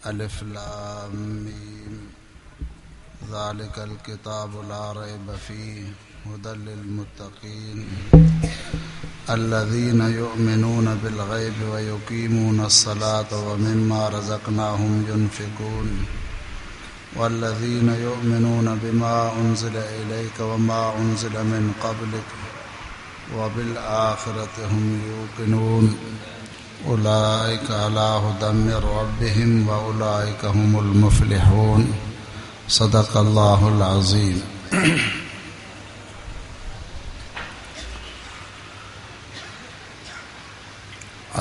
अलिफ लाम मीम ज़ालिकल किताबु ला रैब फ़ीह हुदल लिल मुत्तक़ीन अल्लज़ीना युमिनूना बिल ग़ैबि व युक़ीमूना अस्सलाता व मिम्मा रज़क़नाहुम युनफ़िक़ून वल्लज़ीना युमिनूना बिमा उन्ज़िला इलैका व मा उन्ज़िला मिन क़ब्लिक व बिल आख़िरति हुम यूक़िनून उलाइका अला हुदम मिर रब्बिहिम व उलाइका हुमुल मुफ़्लिहून। सदक़ल्लाहुल अज़ीम।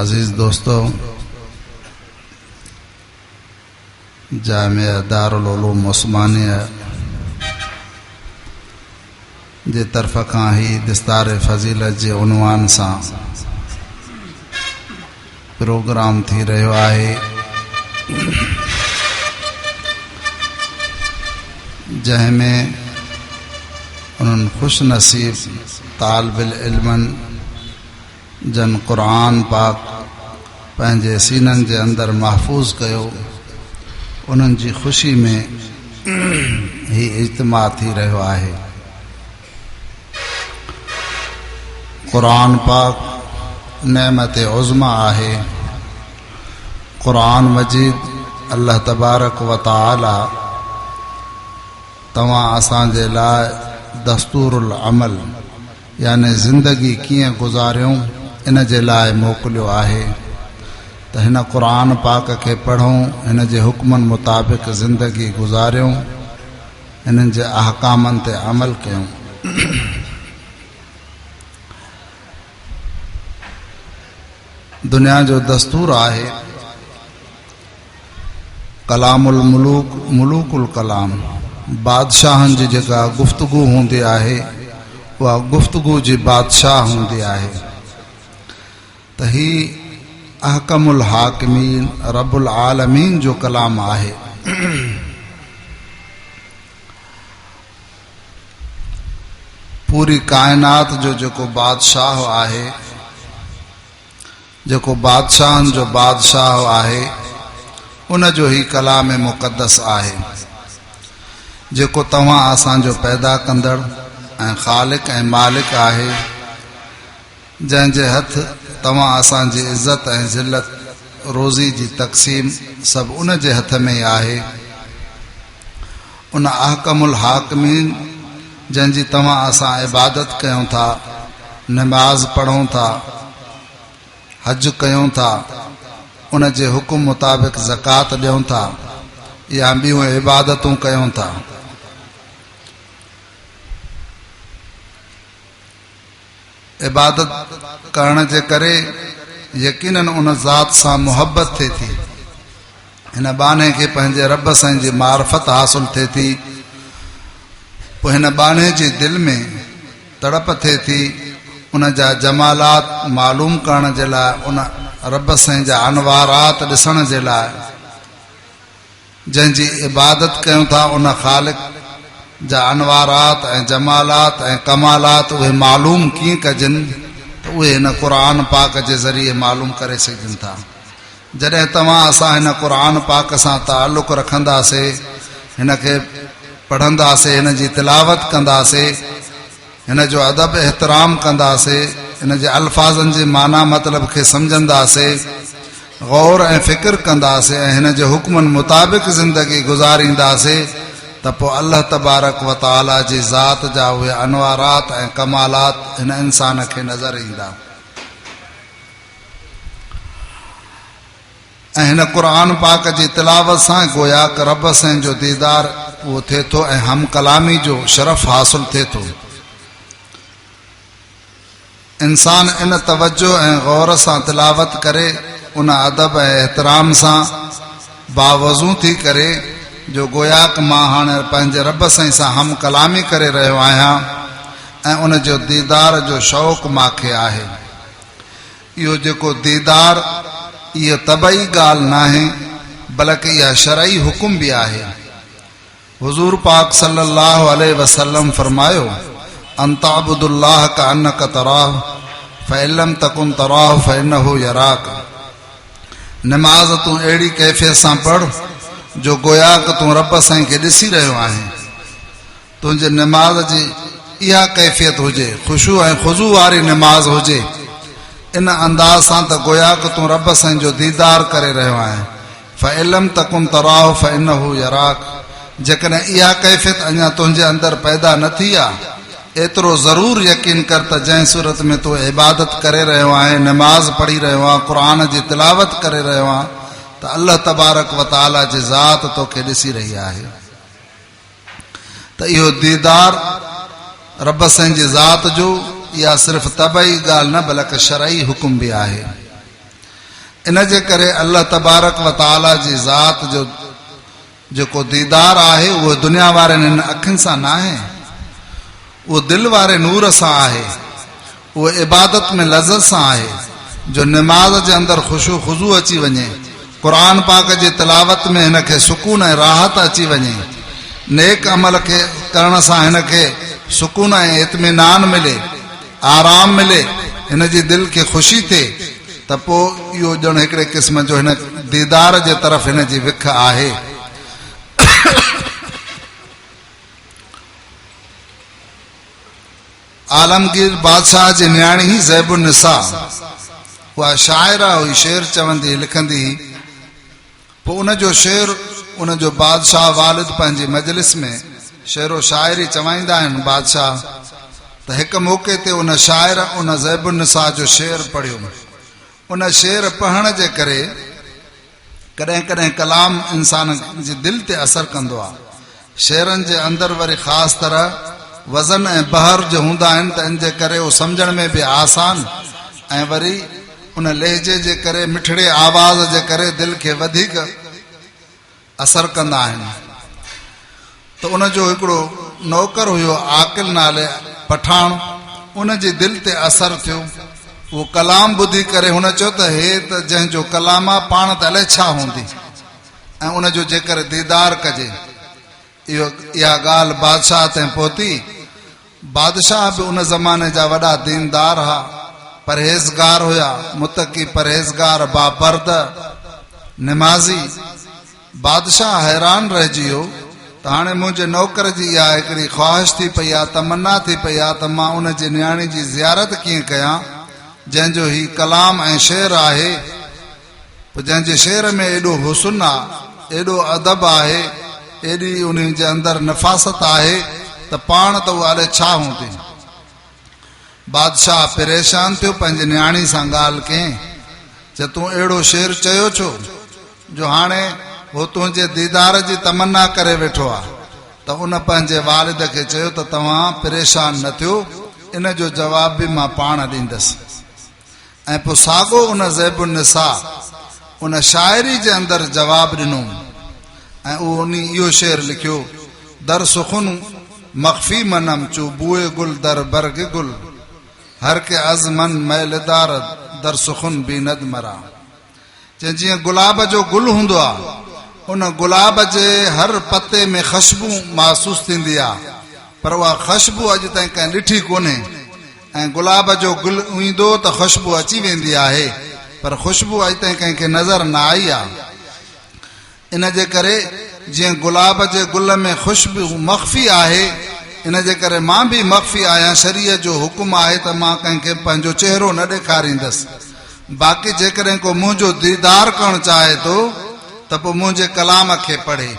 अज़ीज़ दोस्तों, जामिया दारुल उलूम उस्मानिया जे तरफ़ खां ही दिस्तार फ़ज़ीलत जे उनवान सां प्रोग्राम थी रहियो आहे, जंहिंमें उन्हनि खुश नसीब तालिबुल इल्मनि जन क़ुरान पाक पंहिंजे सीननि जे अंदरि महफ़ूज़ कयो, उन्हनि जी ख़ुशी में ही इज्तिमा थी रहियो आहे। क़ुरान पाक नेमत उज़्मा आहे। क़ुरान मजीद अल्लाह तबारक व तआला तव्हां असांजे लाइ दस्तूरुल अमल यानी ज़िंदगी कीअं गुज़ारियूं इन जे लाइ मोकिलियो आहे त हिन क़ुरान पाक खे पढ़ूं, हिन जे हुक्मनि मुताबिक़ ज़िंदगी गुज़ारियूं, हिननि जे अहकामनि ते अमल कयूं। दुनिया जो दस्तूर आहे कलामुल मुलूक मुलूकुल कलाम, बादशाहनि जी जेका गुफ्तगू हूंदी आहे उहा गुफ्तगू जी बादशाह हूंदी आहे। त ही अहकमुल हाकिमीन रब्बुल आलमीन जो कलाम आहे। पूरी कायनात जो जेको बादशाह आहे, जेको बादशाहनि जो बादशाह आहे, उन जो ही कलाम मुक़द्दस आहे, जेको तव्हां असांजो पैदा कंदड़ ऐं ख़ालिक ऐं मालिक आहे, जंहिंजे हथ तव्हां असांजी इज़त ऐं ज़िल्लत रोज़ी जी तक़सीम सभु उन जे हथ में ई आहे। उन अहकमुल हाकिमीन जंहिंजी तव्हां असां इबादत कयूं था, नमाज़ पढ़ूं था, हज कयूं था, उन जे हुकुम मुताबिक़ ज़कात ॾियूं था या ॿियूं इबादतूं कयूं था। इबादत करण जे करे यकीनन उन ज़ात सां मुहब्बत थिए थी, हिन बाने खे पंहिंजे रब साईं जी मार्फत हासिल थिए थी, पोइ हिन बाने जी दिलि में तड़प थिए थी उन जा जमालात मालूम करण जे लाइ, उन रब साईं जा अनवारात ॾिसण जे लाइ। जंहिंजी इबादत कयूं था उन ख़ालिक जा अनवारात ऐं जमालात ऐं कमालात उहे मालूम कीअं कजनि, त उहे हिन क़ुरान पाक जे ज़रिए मालूम करे सघनि था। जॾहिं तव्हां असां हिन क़ुरान पाक सां ताल्लुक़ रखंदासीं, हिन खे पढ़ंदासीं, हिन जी तिलावत कंदासीं, हिन जो अदब एहतराम कंदासीं, हिन जे अल्फाज़नि जे माना मतिलब खे सम्झंदासीं, गौर ऐं फ़िक्र कंदासीं ऐं हिन जे हुक्मनि मुताबिक़ ज़िंदगी गुज़ारींदासीं, त पोइ अल्लाह तबारक व तआला जी ज़ात जा उहे अनवारात ऐं कमालात हिन इंसान खे नज़र ईंदा। ऐं हिन क़ुरान पाक जी तिलावत सां गोया क रब साईं जो दीदार उहो थिए थो ऐं हम कलामी जो शरफ़ हासिल थिए थो। इंसान इन तवज्जो ऐं गौर सां तिलावत करे, उन अदब ऐं एहतराम सां बावज़ू थी करे जो गोया क मां हाणे पंहिंजे रब साईं सां हम कलामी करे रहियो आहियां ऐं उन जो दीदार जो शौक़ मूंखे आहे। इहो जेको दीदार इहो तबई ॻाल्हि न आहे, बल्कि इहा शरई हुकुम बि आहे। हुज़ूर पाक सल्लल्लाहु अलैहि वसल्लम फरमायो, अंताबुदुल्लाह का अन्नक तराह फ़इल्लम तकुन तराह फ़इन्नहु यराक। नमाज़ तूं अहिड़ी कैफ़ियत सां पढ़ जो गोया कि तूं रब साईं खे ॾिसी रहियो आहीं। तुंहिंजे नमाज़ जी इहा कैफ़ियत हुजे, ख़ुशू ऐं ख़ुज़ू वारी नमाज़ हुजे, इन अंदाज़ सां त गोया कि तूं रब साईं जो दीदार करे रहियो आहीं। फ़इलम तकुन तराहु फ़इन्नहु यराक। जेकॾहिं इहा कैफ़ियत अञा तुंहिंजे अंदरि पैदा न थी आहे, एतिरो ज़रूरु यकीन कर त जंहिं सूरत में तूं इबादत करे रहियो आहीं, नमाज़ पढ़ी रहियो आहे, क़ुर जी तिलावत करे रहियो आहे, त अल्लाह तबारक व ताला जी ज़ात तोखे ॾिसी रही आहे। त इहो दीदार रब साईं जी ज़ात जो इहा सिर्फ़ु तबई ॻाल्हि न बल्कि शरई हुकुम बि आहे। इन जे करे अल्लाह तबारक व ताला जी ज़ात जो जेको दीदार आहे उहो दुनिया वारनि हिन अखियुनि सां न आहे, उहो दिलि वारे नूर सां आहे, उहो इबादत में लज़त सां आहे। जो नमाज़ जे अंदरि ख़ुशू ख़ुज़ू अची वञे, क़ुर पाक जी तिलावत में हिन खे सुकून ऐं राहत अची वञे, नेक अमल खे करण सां हिन खे सुकून ऐं इत्मीनान मिले, आराम मिले, हिन जी दिलि खे ख़ुशी थिए, त पोइ इहो ॼण हिकिड़े क़िस्म जो हिन दीदार जे तरफ़ हिन जी विख आहे। आलमगीर बादशाह जी न्याणी ही ज़ैबुन निसा, उहा शाइरा हुई, शेर चवंदी लिखंदी। पोइ उन जो शेर उन जो बादशाह वालिद पंहिंजी मजलिस में शेरो शाइरी चवाईंदा आहिनि बादशाह, त हिकु मौक़े ते उन शाइर उन ज़ैबुन निसा जो शेर पढ़ियो। उन शेर पढ़ण जे करे कॾहिं कॾहिं कलाम इंसान जी दिलि ते असरु कंदो आहे। शेरनि जे अंदरि वरी ख़ासि तरह वज़न ऐं बहर जो हूंदा आहिनि, त इन जे करे उहो सम्झण में बि आसान, ऐं वरी उन लहजे जे करे, मिठड़े आवाज़ जे करे दिलि खे वधीक असरु कंदा आहिनि। त उन जो हिकिड़ो नौकर हुयो आकिल नाले पठाण, उन जी दिलि ते असरु थियो। उहो कलाम ॿुधी करे हुन चयो त हे त जंहिंजो कलाम आहे पाण त अलाए छा हूंदी, ऐं उन जो जेकर दीदार कजे। इहा ॻाल्हि बादशाह ताईं पहुती। बादशाह बि उन ज़माने जा वॾा दीनदार हुआ, परहेज़गार हुया, मुतक़ी परहेज़गार, बाबर्द, निमाज़ी। बादशाह हैरान रहिजी वियो त हाणे मुंहिंजे नौकर जी इहा हिकिड़ी ख़्वाहिश थी पई आहे, तमन्ना थी पई आहे त मां उन जी न्याणी जी ज़ियारत कीअं कयां, जंहिंजो ही कलाम ऐं शेर आहे, जंहिंजे शेर में एॾो हुस्न आहे, एॾो अदब आहे, एॾी उन जे अंदरि नफ़ासत आहे, त पाण त उहा अलाए छा हूंदी। बादशाह परेशान थियो, पंहिंजे न्याणी सां ॻाल्हि कयईं, चए तूं अहिड़ो शेर चयो छो जो हाणे उहो तुंहिंजे दीदार जी तमन्ना करे वेठो आहे। त उन पंहिंजे वालिद खे चयो त तव्हां परेशान न थियो, इन जो जवाब बि मां पाण ॾींदसि। ऐं पोइ साॻो उन ज़ैबुन निसा उन शाइरी जे अंदरि जवाबु ॾिनो, ऐं उहो उन इहो शेर लिखियो, दर सुखुन मख़फ़ी मनम चू बुए गुल दर बर्ग गुल, हर के अज़मन मैलदार दर सुखुन बीनद मरा। चए जीअं गुलाब जो गुल हूंदो आहे, उन गुलाब जे हर पते में ख़ुशबू महसूस थींदी आहे, पर उहा ख़ुशबू अॼु ताईं कंहिं ॾिठी कोन्हे। ऐं गुलाब जो गुल ईंदो त ख़ुशबू अची वेंदी आहे, पर ख़ुशबू अॼु ताईं कंहिंखे नज़र न आई आहे। इन जे करे जीअं गुलाब जे गुल में ख़ुशबू मख़फ़ी आहे, इन जे करे मां बि मख़फ़ी आहियां। शरीअ जो हुकुम आहे त मां कंहिंखे पंहिंजो चहिरो न ॾेखारींदसि। बाक़ी जेकॾहिं को मुंहिंजो दीदार करणु चाहे थो त पोइ मुंहिंजे कलाम खे पढ़े,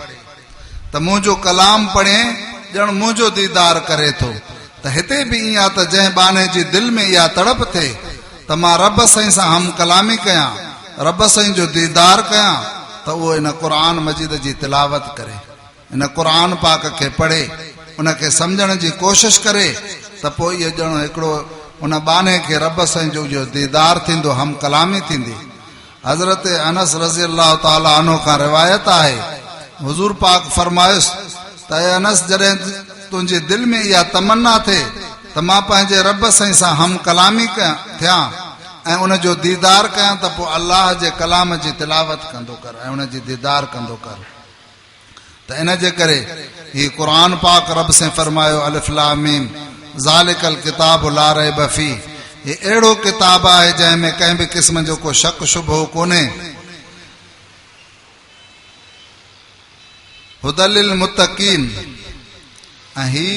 त मुंहिंजो कलाम पढ़े ॼण मुंहिंजो दीदार करे थो। त हिते बि ईअं आहे त जंहिं बाने जी दिलि में इहा तड़प थिए त मां रब साईं सां हम कलामी कयां, रब साईं जो दीदार कयां, त उहो इन क़ुर मजीद जी तिलावत करे, इन क़ुर पाक खे पढ़े, उनखे सम्झण जी कोशिशि करे, त पोइ इहो ॼण हिकिड़ो उन बाने खे रब साईं जो इहो दीदार थींदो, हम कलामी थींदी। हज़रत अनस रज़ी अल्लाह ताला अन्हु खां रिवायत आहे, हुज़ूर पाक फरमायुसि त अनस, जॾहिं तुंहिंजे दिलि में इहा तमन्ना थिए त मां पंहिंजे रब साईं सां हम कलामी थियां ऐं उन जो दीदार कयां, त पोइ अल्लाह जे कलाम जी तिलावत कंदो कर ऐं उन जी दीदार कंदो कर। त इन जे करे ही क़ुर पाक रब से फरमायो, अलिफ लाम मीम ज़ालिकल किताब ला रैब फी, हे अहिड़ो किताब आहे जंहिं में कंहिं बि क़िस्म जो को शक शुबहो कोन्हे। हुदल लिल मुत्तकीन ऐं ही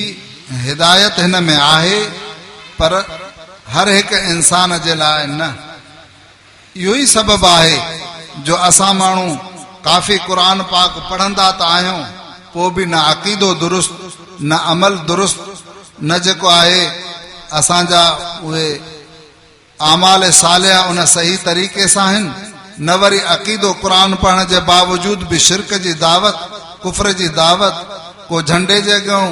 हिदायत हिन में आहे पर हर हिक इंसान जे लाइ न। इहो ई सबब आहे जो असां माण्हू काफ़ी क़ुरान पाक पढ़ंदा त आहियूं पोइ बि न अक़ीदो दुरुस्त न अमल दुरुस्त न जेको आहे असांजा उहे आमाल सालिया उन सही तरीक़े सां आहिनि, न वरी अक़ीदो क़ुरान पढ़ण जे बावजूद बि शिरक जी दावत कुफ्र जी दावत, को झंडे जे अॻियां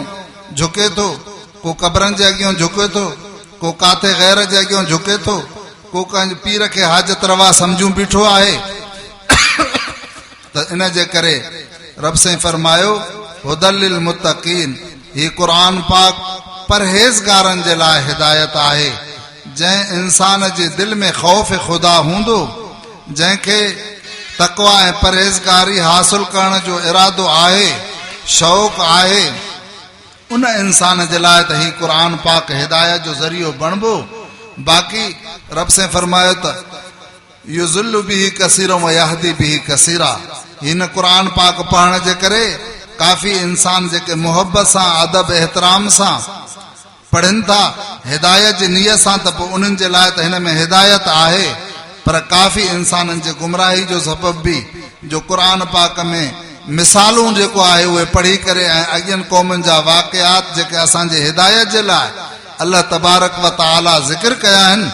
झुके थो, को क़बरनि जे अॻियां झुके थो, को काथे गैर जे अॻियां झुके थो, को कंहिंजे पीर खे हाजत रवा सम्झूं बीठो आहे। त इन जे करे रब साईं फरमायो हुदल लिल मुत्तकीन, ही क़ुरान पाक परहेज़गारनि जे लाइ हिदायत आहे। जंहिं इंसान जे दिल में ख़ौफ़ खुदा हूंदो, जंहिंखे तक़वा ऐं परहेज़गारी हासिल करण जो इरादो आहे, शौक़ आहे, उन इंसान जे लाइ त ही क़ुरान पाक हिदायत जो ज़रियो बणिबो। बाक़ी रब से फरमायो त युज़िल्लु बिही कसीरा व यहदी बिही कसीरा, हिन क़ुरान पाक पढ़ण जे करे काफ़ी इंसान जेके मोहब्बत सां अदब एहतराम सां पढ़नि था हिदायत जी नियत सां, त पोइ उन्हनि जे लाइ त हिन में हिदायत आहे। पर काफ़ी इंसाननि जे गुमराही जो सबब बि जो क़ुरान पाक में मिसालूं जेको आहे उहे पढ़ी करे ऐं अॻियनि क़ौमुनि जा वाक़ियात जेके असांजे हिदायत जे लाइ अल्लाह तबारक व तआला ज़िक्र कया आहिनि,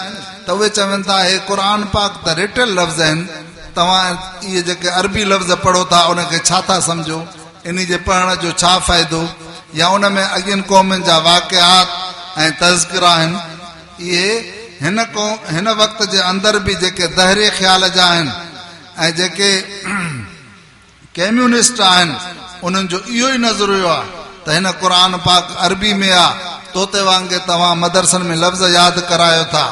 त उहे चवनि था हे क़ुरान पाक त रिटल लफ़्ज़ आहिनि, तव्हां इहे जेके अरबी लफ़्ज़ पढ़ो था उनखे छा था सम्झो, इन जे पढ़ण जो छा फ़ाइदो, या उन में अॻियनि क़ौमुनि जा वाक़ियात ऐं तज़किरा आहिनि। इहे हिन वक़्त जे अंदरि बि जेके दहरे ख़्याल जा आहिनि ऐं जेके कम्यूनिस्ट आहिनि उन्हनि जो इहो ई नज़रियो आहे त हिन क़ुरान पाक अरबी में आहे, तोते वांगुरु तव्हां मदरसनि में लफ़्ज़ यादि करायो था,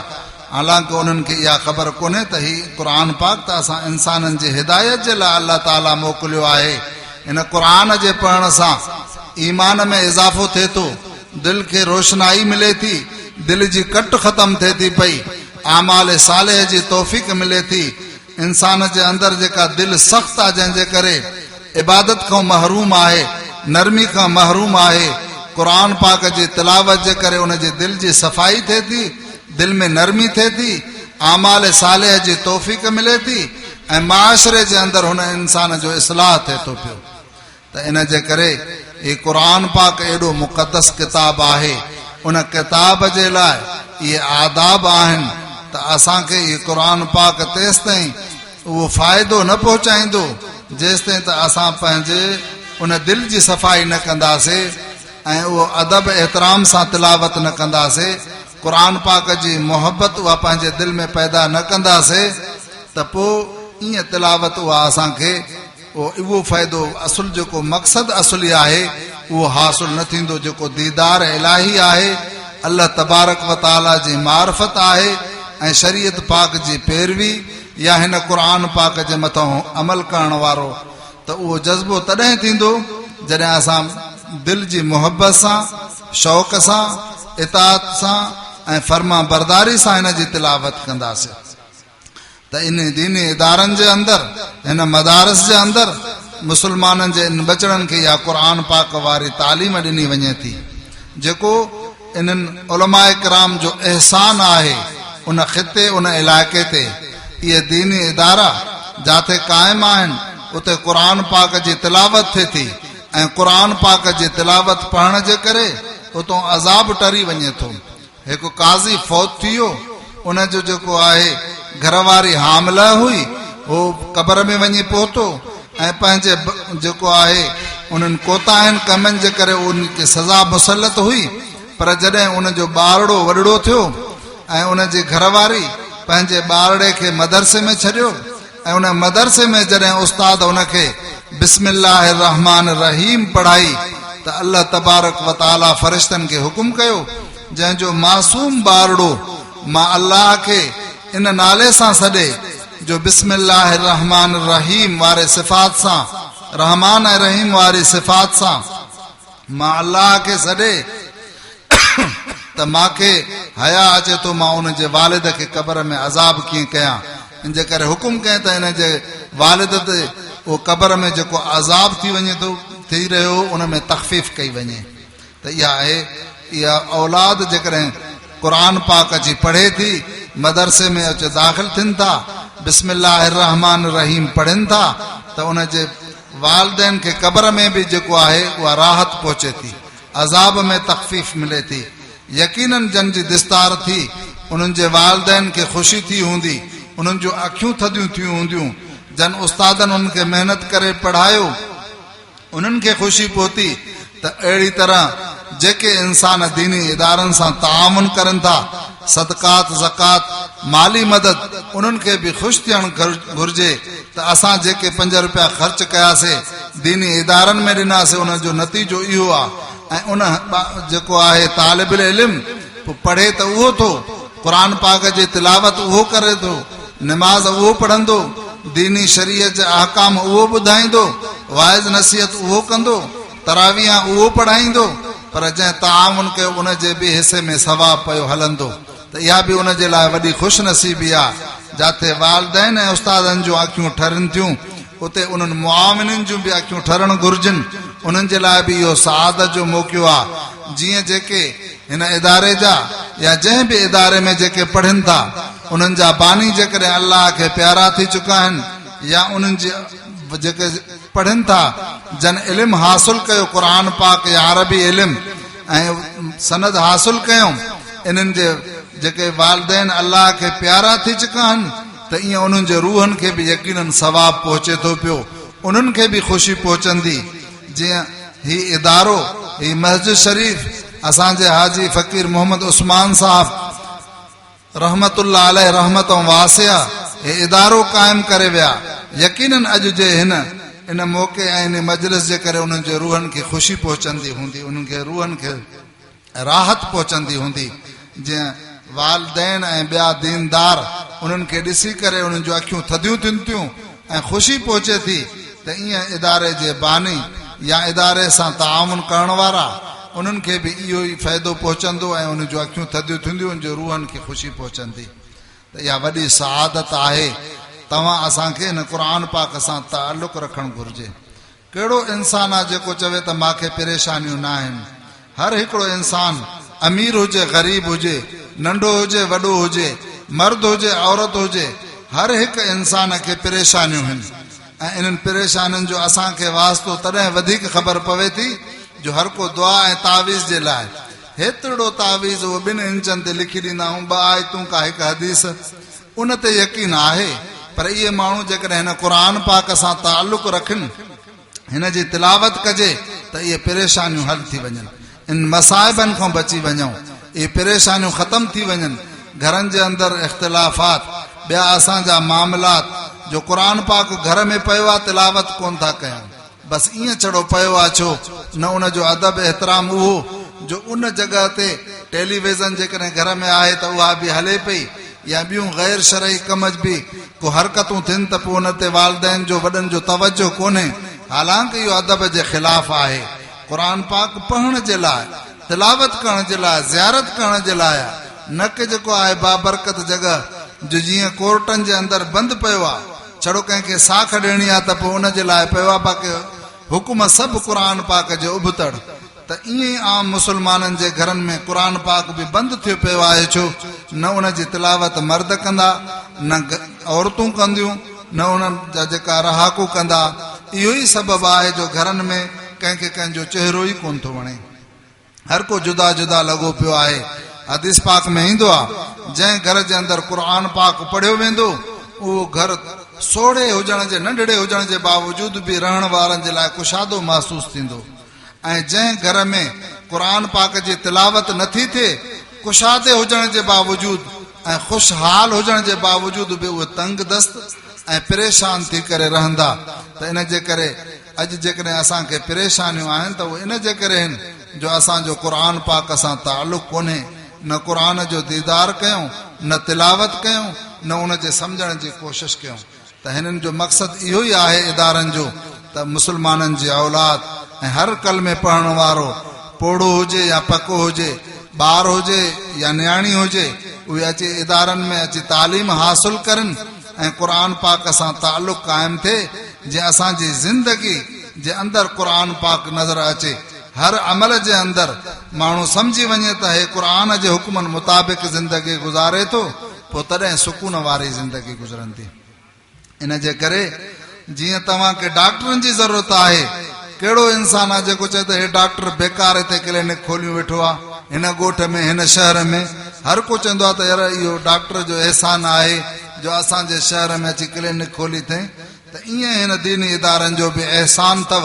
हालांकि उन्हनि खे इहा ख़बर कोन्हे त ही क़ुरान पाक त असां इंसाननि जी हिदायत जे लाइ अल्लाह ताला मोकिलियो आहे। हिन क़ुरान जे पढ़ण सां ईमान में इज़ाफ़ो थिए थो, दिलि खे रोशनाई मिले थी, दिलि जी कट ख़तम थिए थी पई, आमाल सालिह जी तौफ़ीक़ मिले थी। इंसान जे अंदरि जेका दिलि सख़्तु आहे, जंहिंजे करे इबादत खां महरूम आहे, नरमी खां महरूम आहे, क़ुरान पाक जी तिलावत जे करे उन जे दिलि जी सफ़ाई थिए थी, दिलि में नरमी थिए थी, आमाल सालिह जी तौफ़ीक़ मिले थी ऐं माशरे जे अंदरि हुन इंसान जो इस्लाह थिए थो पियो। त इन जे करे ही क़ुरान पाक एॾो मुक़दस किताब आहे। उन किताब जे लाइ इहे आदाब आहिनि त असांखे इहे क़ुरान पाक तेसि ताईं उहो फ़ाइदो न पहुचाईंदो जेसि ताईं त असां पंहिंजे उन दिलि जी सफ़ाई न कंदासीं ऐं उहो अदब एहतराम सां तिलावत न कंदासीं, क़ुरान पाक जी मोहबत उहा पंहिंजे दिलि में पैदा न कंदासीं, त पोइ ईअं तिलावत उहा असांखे उहो फ़ाइदो असुल जेको मक़सदु असुली आहे उहो हासिल न थींदो, जेको दीदार इलाही आहे, अल्लाह तबारक व ताला जी मार्फत आहे ऐं शरीयत पाक जी पैरवी या हिन क़ुरान पाक जे मथां अमल करण वारो, त उहो जज़्बो तॾहिं थींदो जॾहिं असां दिलि जी मोहब्बत सां, शौक़ सां, इताअत सां ऐं फर्मा बरदारी सां हिन जी तिलावत कंदासीं। त इन दीनी इदारनि जे अंदरि, हिन मदारस जे अंदरि मुस्लमाननि जे इन बचड़नि खे इहा क़ुरान पाक वारी तालीम ॾिनी वञे थी, जेको इन्हनि उलमाए किराम जो एहसान आहे उन ख़िते उन इलाइक़े ते। इहे दीनी इदारा जिथे क़ाइम आहिनि उते क़ुरान पाक जी तिलावत थिए थी ऐं क़ुरान पाक जी तिलावत पढ़ण जे करे उतां अज़ाब टरी वञे थो। हिकु काज़ी फौत थी वियो, उन जो जेको आहे घरवारी हामला हुई, हो क़बर में वञी पहुतो ऐं पंहिंजे जेको आहे उन्हनि कोताहिनि कमनि जे करे उनखे सज़ा मुसलत हुई, पर जॾहिं उन जो ॿारड़ो वॾड़ो थियो ऐं उन जी घरवारी पंहिंजे ॿारड़े खे मदरसे में छॾियो ऐं उन मदरसे में जॾहिं उस्ताद उनखे बिस्मिल्लाह रहमान रहीम पढ़ाई, त अल्लाह तबारक व ताला फ़रिश्तनि खे हुकुम कयो, जंहिंजो मासूम ॿारड़ो मां अल्लाह खे इन नाले सां सॾे जो बिस्मिल्लाह रहमान रहीम वारे सिफ़ात सां, रहमान ऐं रहीम वारी सिफ़ात सां मां अल्लाह खे सॾे, त मूंखे हया अचे थो मां उन जे वालिद खे क़बर में अज़ाब कीअं कयां। इन जे करे हुकुम कयईं त इन जे वालिद ते उहो क़बर में जेको अज़ाब थी वञे थो थी रहियो उन में तख़फ़ीफ़ कई वञे। त इहा आहे इहा औलाद जेकॾहिं क़ुर पाक अची पढ़े थी, मदरसे में अची दाख़िल थियनि था, बिस्मिल्लाहिर रहमान रहीम पढ़नि था, त उन जे वालिदैन खे क़बर में बि जेको आहे उहा राहत पहुचे थी, अज़ाब में तख़फ़ीफ़ मिले थी। यकीनन जन जी दिस्तार थी, उन्हनि जे वालिदैन खे ख़ुशी थी हूंदी, उन्हनि जूं अखियूं थधियूं थियूं हूंदियूं, जन उस्तादनि उन्हनि खे महिनत करे पढ़ायो, उन्हनि खे ख़ुशी पहुती। त अहिड़ी तरह जेके इंसान दीनी इदारनि सां तामुन करनि था, सदकात ज़कात माली मदद, उन्हनि खे बि ख़ुशि थियणु घुरिजे त असां जेके 5 रुपया ख़र्च कयासीं दीनी इदारनि में ॾिनासीं, उन जो नतीजो इहो आहे। ऐं उन जेको आहे तालिबुल इल्म पढ़े त उहो थो, क़ुर पाक जी तिलावत उहो करे थो, नमाज़ उहो पढ़ंदो, दीनी शरीयत जा अहकाम उहो ॿुधाईंदो, वाइज़ नसीहत उहो कंदो, तरावियां उहो पढ़ाईंदो, पर जंहिं तामुन कयो उन जे बि हिसे में सवाब पियो हलंदो। त इहा बि उन जे लाइ वॾी ख़ुशि नसीबी आहे। जिते वालिदैन ऐं उस्तादनि जूं अखियूं ठरनि थियूं, उते उन्हनि मुआविननि जूं बि अखियूं ठरणु घुरिजनि। उन्हनि जे लाइ बि इहो सआदत जो मौक़ो आहे। जीअं जेके हिन इदारे जा या जंहिं बि इदारे में जेके पढ़नि था, उन्हनि जा बानी जेकॾहिं अल्लाह खे प्यारा थी चुका आहिनि, या उन्हनि जे जेके पढ़नि था जन इल्म हासिल कयो क़ुर पाक या अरबी इल्म ऐं सनद हासिल कयूं, इन्हनि जे जेके वालिदैन अल्लाह खे प्यारा थी चुका आहिनि, त ईअं उन्हनि जे रूहनि खे बि यकीनन सवाब पहुचे थो पियो, उन्हनि खे बि ख़ुशी पहुचंदी। जीअं ही इदारो, ही मस्जिद शरीफ़ असांजे हाजी फ़कीर मोहम्मद उस्मान साहब रहमतुल्लाह अलैह रहमत वासिया हे इदारो क़ाइमु करे विया। यकीनन अॼु जे इन मौक़े ऐं इन मजलिस जे करे उन्हनि जे रूहनि खे ख़ुशी पहुचंदी हूंदी, उन्हनि खे रूहनि खे राहत पहुचंदी हूंदी। जीअं वालिदैन ऐं ॿिया दीनदार उन्हनि खे ॾिसी करे उन्हनि जूं अखियूं थधियूं थियनि थियूं ऐं ख़ुशी पहुचे थी, त ईअं इदारे जे बानी या इदारे सां तामुन करण वारा उन्हनि खे बि इहो ई फ़ाइदो पहुचंदो ऐं उन्हनि जूं अखियूं थधियूं थींदियूं, उन जे रूहनि खे ख़ुशी पहुचंदी। त इहा वॾी सआदत आहे। तव्हां असांखे हिन क़ुर पाक सां ताल्लुक़ रखणु घुरिजे। कहिड़ो इंसान आहे जेको चवे त मूंखे परेशानियूं न आहिनि? हर हिकिड़ो इंसान, अमीर हुजे ग़रीब हुजे, नंढो हुजे वॾो हुजे, मर्द हुजे औरत हुजे, हर हिकु इंसान खे परेशानियूं आहिनि। ऐं इन्हनि परेशानियुनि जो असांखे वास्तो तॾहिं वधीक ख़बर पवे थी जो हर को दुआ ऐं तावीज़ जे लाइ हेतिरो तावीज़ उहो 2 इंचनि ते लिखी ॾींदा आहियूं, 2 आयतूं का हिकु हदीस, उन ते यकीन आहे। पर इहे माण्हू जेकॾहिं हिन क़ुर पाक सां ताल्लुक़ रखनि, हिन जी तिलावत कजे, त इहे परेशानियूं हल थी वञनि, इन मसाइबनि खां बची वञूं, इहे परेशानियूं ख़तमु थी वञनि। घरनि जे अंदरि इख़्तिलाफ़ात, ॿिया असांजा मामलात जो क़ुर पाक घर में पियो आहे, तिलावत कोन था कयूं, बसि ईअं छड़ो पियो आहे। छो न उन जो अदब एतिराम उहो जो उन जॻह ते टेलीविज़न जेकॾहिं घर में आहे त उहा बि हले पई, या ॿियूं गैर शरई कम बि को हरकतूं थियनि, त पोइ उन ते वालिदैन जो वॾनि जो तवजो कोन्हे। हालांकि इहो अदब जे ख़िलाफ़ आहे। क़ुर पाक पढ़ण जे लाइ, तिलावत करण जे लाइ, ज़ियारत करण जे लाइ, न कि जेको आहे बाबरकत जॻह जो जीअं कोर्टनि जे अंदरि बंदि पियो आहे, छड़ो कंहिंखे साख ॾियणी आहे त पोइ उन जे लाइ पियो आहे। बाक़ी हुकुम सभु क़ुर पाक जो उबतड़। त ईअं ई आम मुस्लमाननि जे घरनि में क़ुर पाक बि बंदि थियो पियो आहे। छो न उन जी तिलावत मर्द कंदा, न औरतूं कंदियूं, न उन्हनि जा जेका रहाकू कंदा। इहो ई सबबु आहे जो घरनि में कंहिंखे कंहिंजो चहिरो ई कोन थो वणे, हर को जुदा जुदा लॻो पियो आहे। हदीस पाक में ईंदो आहे, जंहिं घर जे अंदरि क़ुर पाक पढ़ियो वेंदो, उहो घर सोढ़े हुजण जे, नंढड़े हुजण जे बावजूद बि रहण वारनि जे लाइ कुशादो महसूस थींदो। ऐं जंहिं घर में क़ुर पाक जी तिलावत नथी थिए, कुशादे हुजण जे बावजूद ऐं ख़ुशहाल हुजण जे बावजूद बि उहे तंग दस्त ऐं परेशान थी करे रहंदा। त इन जे करे अॼु जेकॾहिं असांखे परेशानियूं आहिनि त उहे इन जे करे आहिनि जो असांजो क़ुर पाक सां ताल्लुक़ कोन्हे। न क़ुर जो दीदार कयूं, न तिलावत कयूं, न उन जे सम्झण जी कोशिशि कयूं। त हिननि जो मक़सदु इहो ई आहे इदारनि जो, त मुस्लमाननि जी औलाद ऐं हर कलमे पढ़ण वारो, पोड़ो हुजे या पको हुजे, ॿार हुजे या न्याणी हुजे, उहे अची इदारनि में अची तालीम हासिल करनि ऐं क़ुर पाक सां ताल्लुक़ क़ाइमु थिए। जे असांजी ज़िंदगी जे अंदरि क़ुर पाक नज़र अचे, हर अमल जे अंदरि माण्हू सम्झी वञे त हे क़ुर जे हुकुमनि मुताबिक़ ज़िंदगी गुज़ारे थो, पोइ तॾहिं सुकून वारी ज़िंदगी गुज़रंदी। इन जे करे जीअं तव्हांखे डॉक्टरनि जी ज़रूरत आहे, कहिड़ो इंसान आहे जेको चए त हे डॉक्टर बेकार हिते क्लिनिक खोलियूं वेठो आहे हिन ॻोठ में हिन शहर में, हर को चवंदो आहे त यार इहो डॉक्टर जो एहसान आहे जो असांजे शहर में अची क्लिनिक खोली अथई। त ईअं हिन दीनी इदारनि जो बि एहसान अथव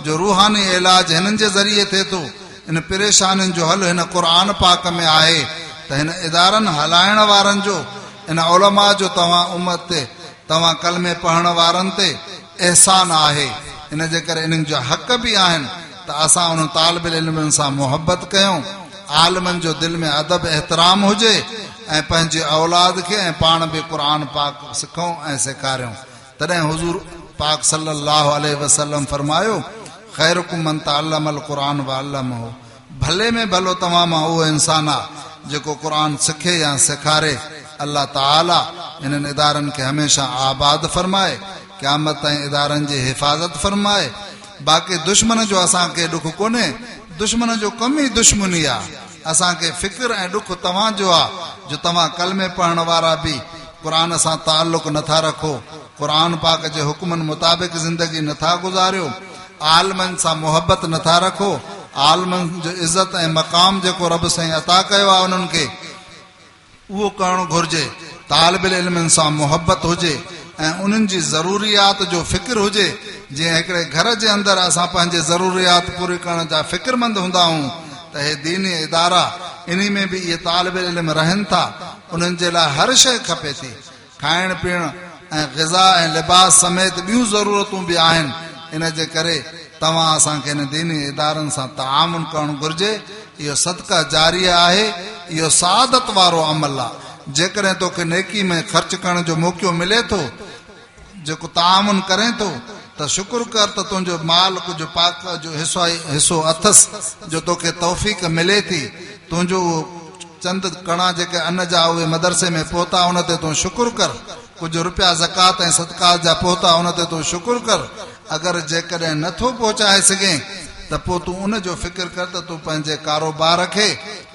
जो रूहानी इलाज हिननि जे ज़रिए थिए थो। इन परेशानियुनि जो हल हिन क़ुर पाक में आहे। त हिन इदारनि हलाइण वारनि जो, इन उलमा जो तव्हां उम्मत ते, तव्हां कलमे पढ़ण वारनि ते एहसान आहे। इन जे करे इन्हनि जा हक़ बि आहिनि त असां उन तालिब इल्मनि सां मुहबत कयूं, आलिमनि जो दिलि में अदब एहतराम हुजे ऐं पंहिंजे औलाद खे ऐं पाण बि क़ुर पाक सिखूं ऐं सेखारियूं। तॾहिं हुज़ूर पाक सल्लल्लाहु अलैहि वसल्लम फरमायो, ख़ैरुकुम मन तअल्लमल क़ुरान व अल्लमहु, भले में भलो तव्हां मां उहो इंसान आहे जेको क़ुर सिखे या सेखारे। अल्लाह ताला इन्हनि इदारनि खे हमेशह आबाद फरमाए, क़यामत ताईं इदारनि जी हिफ़ाज़त फरमाए। बाक़ी दुश्मन जो असांखे ॾुख कोन्हे, दुश्मन जो कम ई दुश्मनी आहे। असांखे फ़िक्र ऐं ॾुख तव्हांजो आहे जो तव्हां कलमे पढ़ण वारा बि क़ुर सां ताल्लुक़ नथा रखो, क़ुर पाक जे हुकुमनि मुताबिक़ ज़िंदगी नथा गुज़ारियो, आलमनि सां मुहबत नथा रखो। आलमनि जो इज़त ऐं मक़ाम जेको रब साईं अता कयो आहे उन्हनि खे उहो करणु घुरिजे। तालिब इल्मनि सां मुहबत हुजे ऐं उन्हनि जी ज़रूरियात जो फ़िक्र हुजे। जीअं हिकिड़े घर जे अंदरि असां पंहिंजे ज़रूरियात पूरी करण जा फ़िक्रमंद हूंदा आहियूं, त हे दीनी इदारा इन में बि इहे तालिब इल्म रहनि था। उन्हनि जे लाइ हर शइ खपे थी, खाइण पीअण ऐं ग़िज़ा ऐं लिबास समेत ॿियूं ज़रूरतूं बि आहिनि। इन जे करे तव्हां असांखे इन दीनी इदारनि सां तामुन करणु घुरिजे। इहो सदका जारिया आहे, इहो सआदत वारो अमल आहे। जेकॾहिं तोखे नेकी में ख़र्च करण जो मौक़ो मिले थो, जेको तामुन करे थो, त शुक्र कर त तुंहिंजो माल कुझु पाक जो हिसो अथसि जो तोखे तौफ़ीक़ मिले थी। तुंहिंजो चंद कणा जेके अन जा उहे मदरसे में पहुता उन ते तूं शुक्र कर। कुझु रुपया ज़कात ऐं सदक़ात जा पहुता उन ते तूं शुक्र कर। अगरि जेकॾहिं नथो पहुचाए सघे त पोइ तूं उन जो फ़िक्र कर त तूं पंहिंजे कारोबार खे,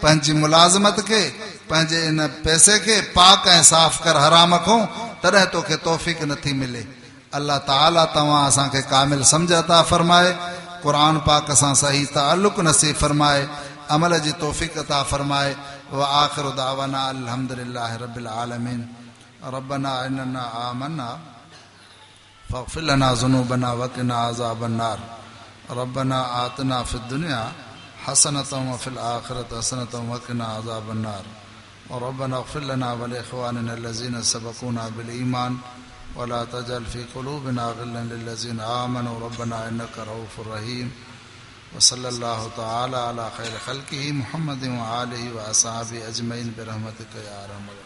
पंहिंजी मुलाज़मत खे, पंहिंजे इन पैसे खे पाक ऐं साफ़ कर हराम खां, तॾहिं तोखे तौफ़ीक़ नथी मिले। अल्लाह ताला तव्हां असांखे कामिल सम्झ अता फरमाए, क़ुर पाक सां सही ताल्लुक़ नसीब फरमाए, अमल जी तौफ़ीक़ अता फरमाए। व आख़िरु दावाना अल्हम्दुलिल्लाहि रब्बिल आलमीन। रब्बना इन्नना आमन्ना फ़ग़फ़िर लना ज़ुनूबना वक़िना अज़ाबन नार। रब्बना आतिना फ़िद दुनिया हसनतम व फ़िल आख़िरति हसनतम वक़िना अज़ाबन नार। रब्बना इग़फ़िर लना व लिइख़्वानिना allज़ीना सबक़ूना बिल ईमान वला तजअल फ़ी क़ुलूबिना ग़िल्लन लिल्लज़ीना आमनू रब्बना इन्नका रऊफ़ुर रहीम। वसल्लल्लाहु तआला अला ख़ैरि ख़ल्क़िही मुहम्मदिन व आलिहि व अस्हाबिही अजमईन बिरहमतिका या अरहमर